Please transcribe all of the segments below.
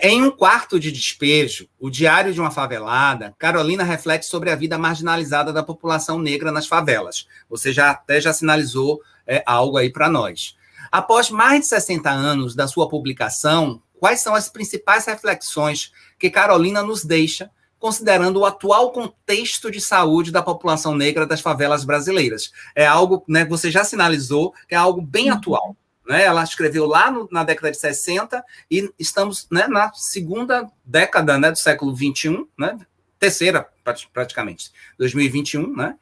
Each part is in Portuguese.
Em Um Quarto de Despejo, o diário de uma favelada, Carolina reflete sobre a vida marginalizada da população negra nas favelas. Você já sinalizou algo aí para nós. Após mais de 60 anos da sua publicação, quais são as principais reflexões que Carolina nos deixa, considerando o atual contexto de saúde da população negra das favelas brasileiras? É algo, né, você já sinalizou, que é algo bem atual. Né? Ela escreveu lá na década de 60 e estamos, né, na segunda década, né, do século XXI, né, terceira praticamente, 2021. Né?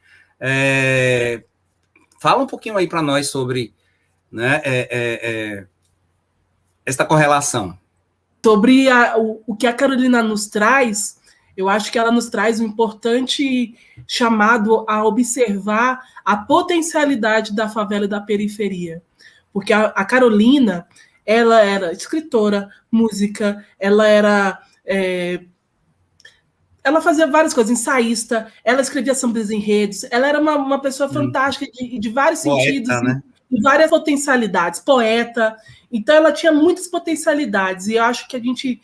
Fala um pouquinho aí para nós sobre, né, esta correlação. Sobre o que a Carolina nos traz, eu acho que ela nos traz um importante chamado a observar a potencialidade da favela e da periferia. Porque a Carolina, ela era escritora, música, ela era... ela fazia várias coisas, ensaísta, ela escrevia sambas em redes, ela era uma pessoa fantástica de vários sentidos, né? E várias potencialidades, poeta. Então, ela tinha muitas potencialidades, e eu acho que a gente...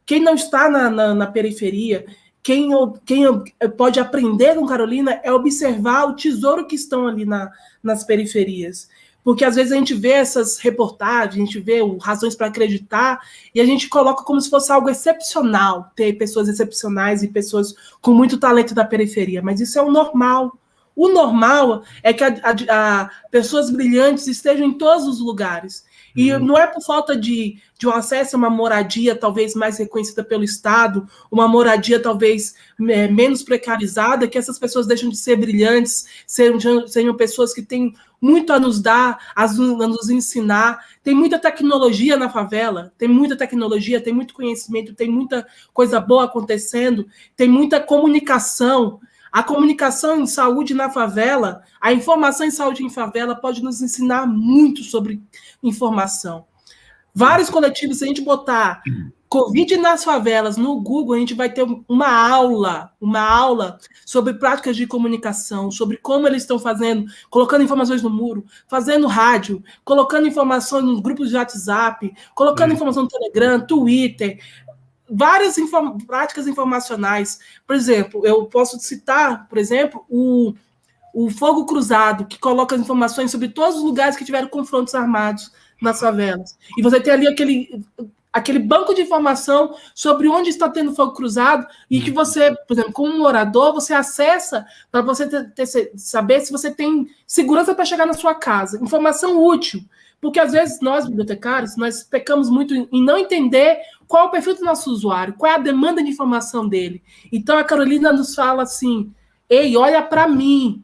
quem não está na periferia, quem pode aprender com Carolina é observar o tesouro que estão ali nas periferias. Porque, às vezes, a gente vê essas reportagens, a gente vê razões para acreditar, e a gente coloca como se fosse algo excepcional, ter pessoas excepcionais e pessoas com muito talento da periferia. Mas isso é o normal. O normal é que pessoas brilhantes estejam em todos os lugares. E não é por falta de um acesso a uma moradia talvez mais reconhecida pelo Estado, uma moradia talvez menos precarizada, que essas pessoas deixam de ser brilhantes, sejam pessoas que têm muito a nos dar, a nos ensinar. Tem muita tecnologia na favela, tem muita tecnologia, tem muito conhecimento, tem muita coisa boa acontecendo, tem muita comunicação. A comunicação em saúde na favela, a informação em saúde em favela pode nos ensinar muito sobre informação. Vários coletivos, se a gente botar Covid nas favelas no Google, a gente vai ter uma aula sobre práticas de comunicação, sobre como eles estão fazendo, colocando informações no muro, fazendo rádio, colocando informação nos grupos de WhatsApp, colocando informação no Telegram, Twitter, várias práticas informacionais. Por exemplo, eu posso citar, por exemplo, o Fogo Cruzado, que coloca informações sobre todos os lugares que tiveram confrontos armados nas favelas. E você tem ali aquele banco de informação sobre onde está tendo fogo cruzado e que você, por exemplo, como morador, você acessa para você saber se você tem segurança para chegar na sua casa. Informação útil. Porque, às vezes, nós, bibliotecários, nós pecamos muito em não entender qual é o perfil do nosso usuário, qual é a demanda de informação dele. Então, a Carolina nos fala assim, ei, olha para mim,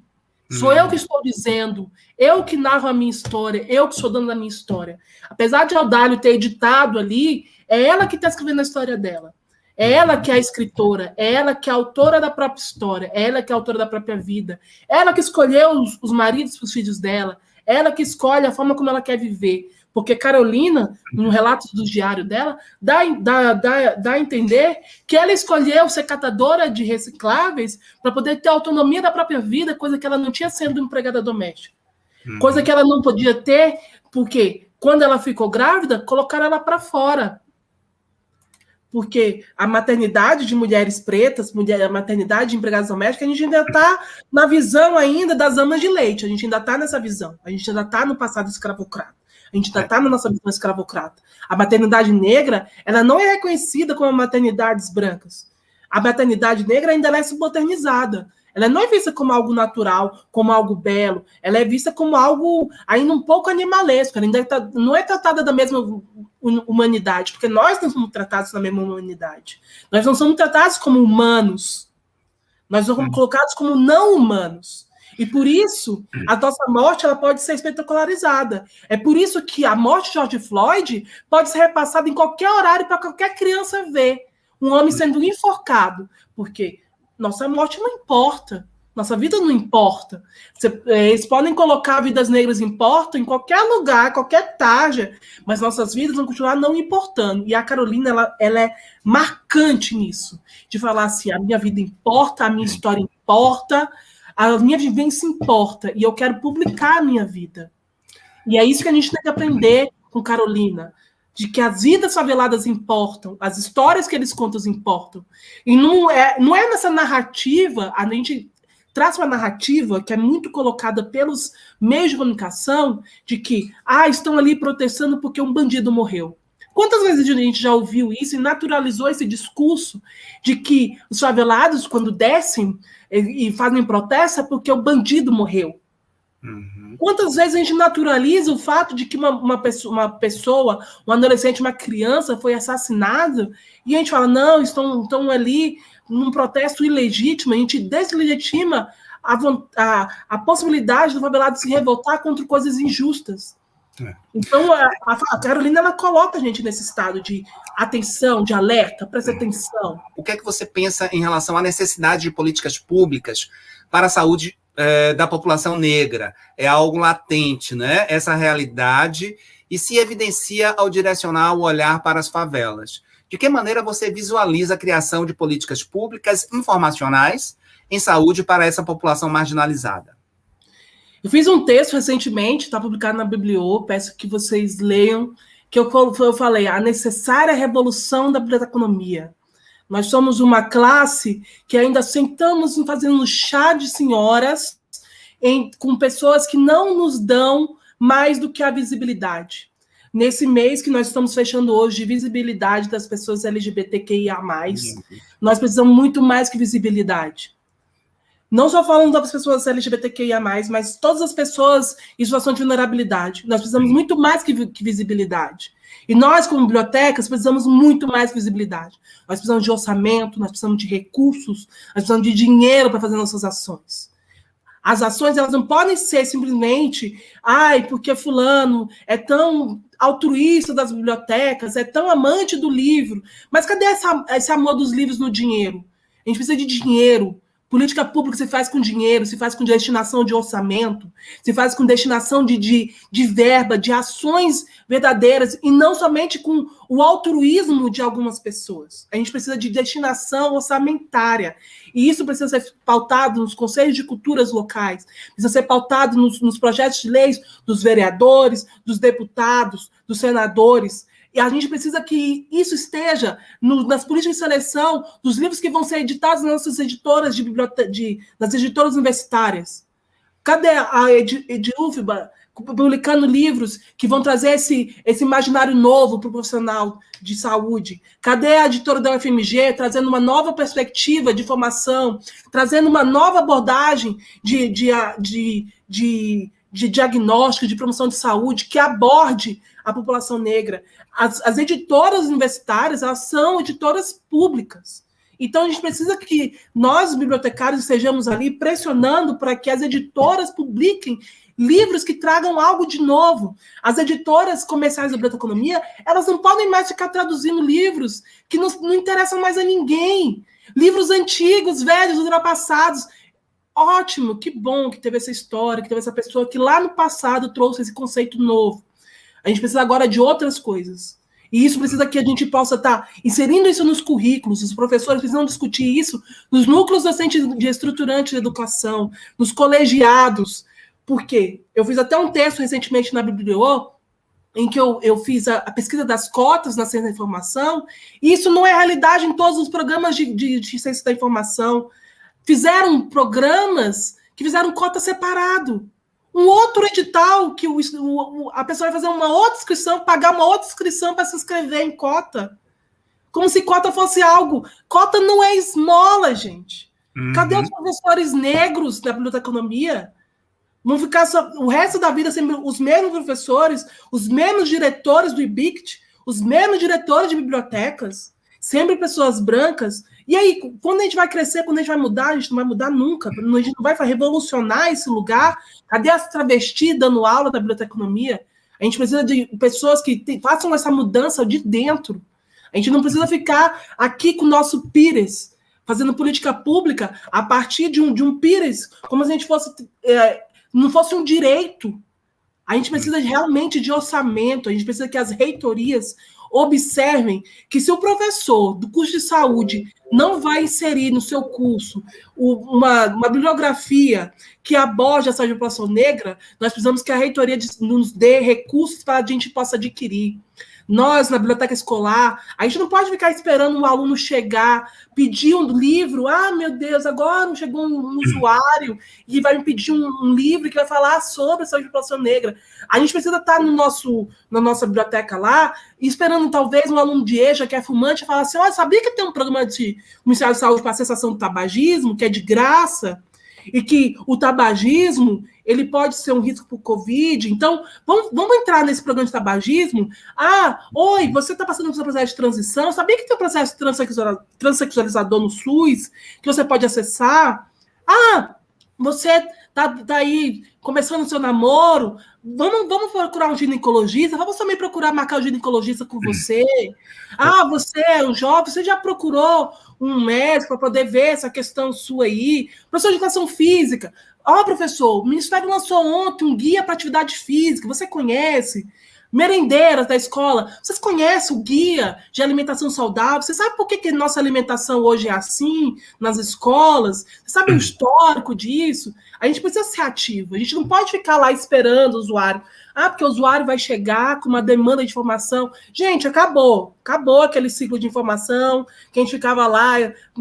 sou eu que estou dizendo, eu que narro a minha história, eu que sou dono da minha história. Apesar de Audálio ter editado ali, é ela que está escrevendo a história dela. É ela que é a escritora, é ela que é a autora da própria história, é ela que é a autora da própria vida, é ela que escolheu os maridos para os filhos dela, é ela que escolhe a forma como ela quer viver. Porque Carolina, no relato do diário dela, dá a entender que ela escolheu ser catadora de recicláveis para poder ter autonomia da própria vida, coisa que ela não tinha sendo empregada doméstica. Coisa que ela não podia ter, porque quando ela ficou grávida, colocaram ela para fora. Porque a maternidade de mulheres pretas, a maternidade de empregadas domésticas, a gente ainda está na visão ainda das amas de leite, a gente ainda está nessa visão, a gente ainda está no passado escravocrata. A gente ainda está na nossa visão escravocrata. A maternidade negra, ela não é reconhecida como maternidades brancas. A maternidade negra ainda é subalternizada. Ela não é vista como algo natural, como algo belo. Ela é vista como algo ainda um pouco animalesco. Ela ainda não é tratada da mesma humanidade, porque nós não somos tratados na mesma humanidade. Nós não somos tratados como humanos. Nós somos colocados como não humanos. E por isso, a nossa morte ela pode ser espetacularizada. É por isso que a morte de George Floyd pode ser repassada em qualquer horário para qualquer criança ver. Um homem sendo enforcado. Porque nossa morte não importa. Nossa vida não importa. Eles podem colocar vidas negras importam em qualquer lugar, qualquer tarja, mas nossas vidas vão continuar não importando. E a Carolina ela é marcante nisso. De falar assim, a minha vida importa, a minha história importa, a minha vivência importa e eu quero publicar a minha vida. E é isso que a gente tem que aprender com Carolina. de que as vidas faveladas importam, as histórias que eles contam importam. E não é nessa narrativa, a gente traz uma narrativa que é muito colocada pelos meios de comunicação, de que estão ali protestando porque um bandido morreu. Quantas vezes a gente já ouviu isso e naturalizou esse discurso de que os favelados, quando descem e fazem protesto, é porque o bandido morreu? Uhum. Quantas vezes a gente naturaliza o fato de que uma pessoa, um adolescente, uma criança foi assassinado e a gente fala, não, estão ali num protesto ilegítimo, a gente deslegitima a possibilidade do favelado se revoltar contra coisas injustas. Então, a Carolina, ela coloca a gente nesse estado de atenção, de alerta, presta atenção. O que é que você pensa em relação à necessidade de políticas públicas para a saúde da população negra? É algo latente, né? Essa realidade, e se evidencia ao direcionar o olhar para as favelas. De que maneira você visualiza a criação de políticas públicas informacionais em saúde para essa população marginalizada? Eu fiz um texto recentemente, está publicado na Bibliô, peço que vocês leiam, que eu falei, a necessária revolução da biblioteconomia. Nós somos uma classe que ainda sentamos fazendo chá de senhoras com pessoas que não nos dão mais do que a visibilidade. Nesse mês que nós estamos fechando hoje de visibilidade das pessoas LGBTQIA+, nós precisamos muito mais que visibilidade. Não só falando das pessoas LGBTQIA+, mas todas as pessoas em situação de vulnerabilidade. Nós precisamos muito mais que visibilidade. E nós, como bibliotecas, precisamos muito mais visibilidade. Nós precisamos de orçamento, nós precisamos de recursos, nós precisamos de dinheiro para fazer nossas ações. As ações, elas não podem ser simplesmente, porque fulano é tão altruísta das bibliotecas, é tão amante do livro. Mas cadê esse amor dos livros no dinheiro? A gente precisa de dinheiro. Política pública se faz com dinheiro, se faz com destinação de orçamento, se faz com destinação de verba, de ações verdadeiras, e não somente com o altruísmo de algumas pessoas. A gente precisa de destinação orçamentária. E isso precisa ser pautado nos conselhos de culturas locais, precisa ser pautado nos projetos de leis dos vereadores, dos deputados, dos senadores. E a gente precisa que isso esteja nas políticas de seleção dos livros que vão ser editados nas nossas editoras nas editoras universitárias. Cadê a Edufba publicando livros que vão trazer esse imaginário novo para o profissional de saúde? Cadê a editora da UFMG trazendo uma nova perspectiva de formação, trazendo uma nova abordagem de diagnóstico, de promoção de saúde, que aborde a população negra? As editoras universitárias, elas são editoras públicas. Então, a gente precisa que nós, bibliotecários, estejamos ali pressionando para que as editoras publiquem livros que tragam algo de novo. As editoras comerciais da biblioteconomia, elas não podem mais ficar traduzindo livros que não interessam mais a ninguém. Livros antigos, velhos, ultrapassados. Ótimo, que bom que teve essa história, que teve essa pessoa que lá no passado trouxe esse conceito novo. A gente precisa agora de outras coisas. E isso precisa que a gente possa estar inserindo isso nos currículos. Os professores precisam discutir isso nos núcleos docentes de estruturantes de educação, nos colegiados. Por quê? Eu fiz até um texto recentemente na Bibliô, em que eu fiz a pesquisa das cotas na ciência da informação, e isso não é realidade em todos os programas de ciência da informação. Fizeram programas que fizeram cota separado. Um outro edital que a pessoa vai fazer uma outra inscrição, pagar uma outra inscrição para se inscrever em cota. Como se cota fosse algo. Cota não é esmola, gente. Uhum. Cadê os professores negros da biblioteconomia? Vão ficar o resto da vida sempre os mesmos professores, os mesmos diretores do IBICT, os mesmos diretores de bibliotecas, sempre pessoas brancas. E aí, quando a gente vai crescer, quando a gente vai mudar, a gente não vai mudar nunca. A gente não vai revolucionar esse lugar. Cadê as travestis dando aula da biblioteconomia? A gente precisa de pessoas que façam essa mudança de dentro. A gente não precisa ficar aqui com o nosso pires, fazendo política pública a partir de um pires, como se a gente não fosse um direito. A gente precisa realmente de orçamento, a gente precisa que as reitorias observem que se o professor do curso de saúde não vai inserir no seu curso uma bibliografia que aborde essa população negra, nós precisamos que a reitoria nos dê recursos para a gente possa adquirir. Nós, na biblioteca escolar, a gente não pode ficar esperando um aluno chegar, pedir um livro. Ah, meu Deus, agora chegou um usuário e vai me pedir um livro que vai falar sobre a saúde da população negra. A gente precisa estar na nossa biblioteca lá, esperando talvez um aluno de EJA, que é fumante, falar assim, olha, sabia que tem um programa do Ministério da Saúde para a cessação do tabagismo, que é de graça? E que o tabagismo ele pode ser um risco para o Covid. Então, vamos entrar nesse programa de tabagismo. Ah, oi, você está passando por um processo de transição. Sabia que tem um processo transexualizador no SUS que você pode acessar? Ah, você tá aí começando o seu namoro. Vamos procurar um ginecologista. Vamos também procurar marcar um ginecologista com você. Ah, você é um jovem, você já procurou um médico para poder ver essa questão sua aí? Professor de educação física. Ó, professor, o Ministério lançou ontem um guia para atividade física. Você conhece? Merendeiras da escola. Vocês conhecem o guia de alimentação saudável? Você sabe por que nossa alimentação hoje é assim nas escolas? Você sabe o histórico disso? A gente precisa ser ativo. A gente não pode ficar lá esperando o usuário. Ah, porque o usuário vai chegar com uma demanda de informação. Gente, acabou. Acabou aquele ciclo de informação que a gente ficava lá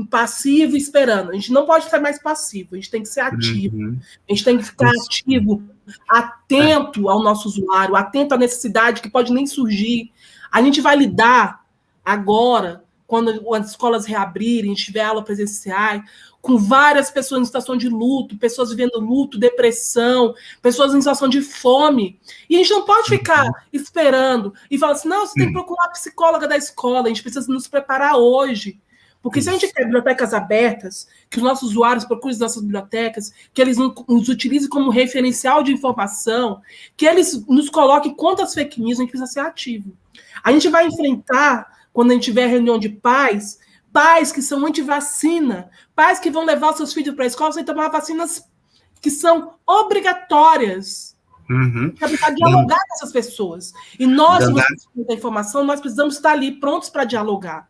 passivo esperando. A gente não pode ficar mais passivo. A gente tem que ser ativo. A gente tem que ficar ativo, atento ao nosso usuário, atento à necessidade que pode nem surgir. A gente vai lidar agora, quando as escolas reabrirem, a gente tiver aula presencial, com várias pessoas em situação de luto, pessoas vivendo luto, depressão, pessoas em situação de fome. E a gente não pode ficar esperando e falar assim, não, você tem que procurar a psicóloga da escola, a gente precisa nos preparar hoje. Porque se a gente quer bibliotecas abertas, que os nossos usuários procurem as nossas bibliotecas, que eles nos utilizem como referencial de informação, que eles nos coloquem contra as fake news, a gente precisa ser ativo. A gente vai enfrentar, quando a gente tiver reunião de pais que são anti-vacina, pais que vão levar os seus filhos para a escola sem tomar vacinas que são obrigatórias. Para dialogar com essas pessoas. E nós, da informação, nós precisamos estar ali prontos para dialogar.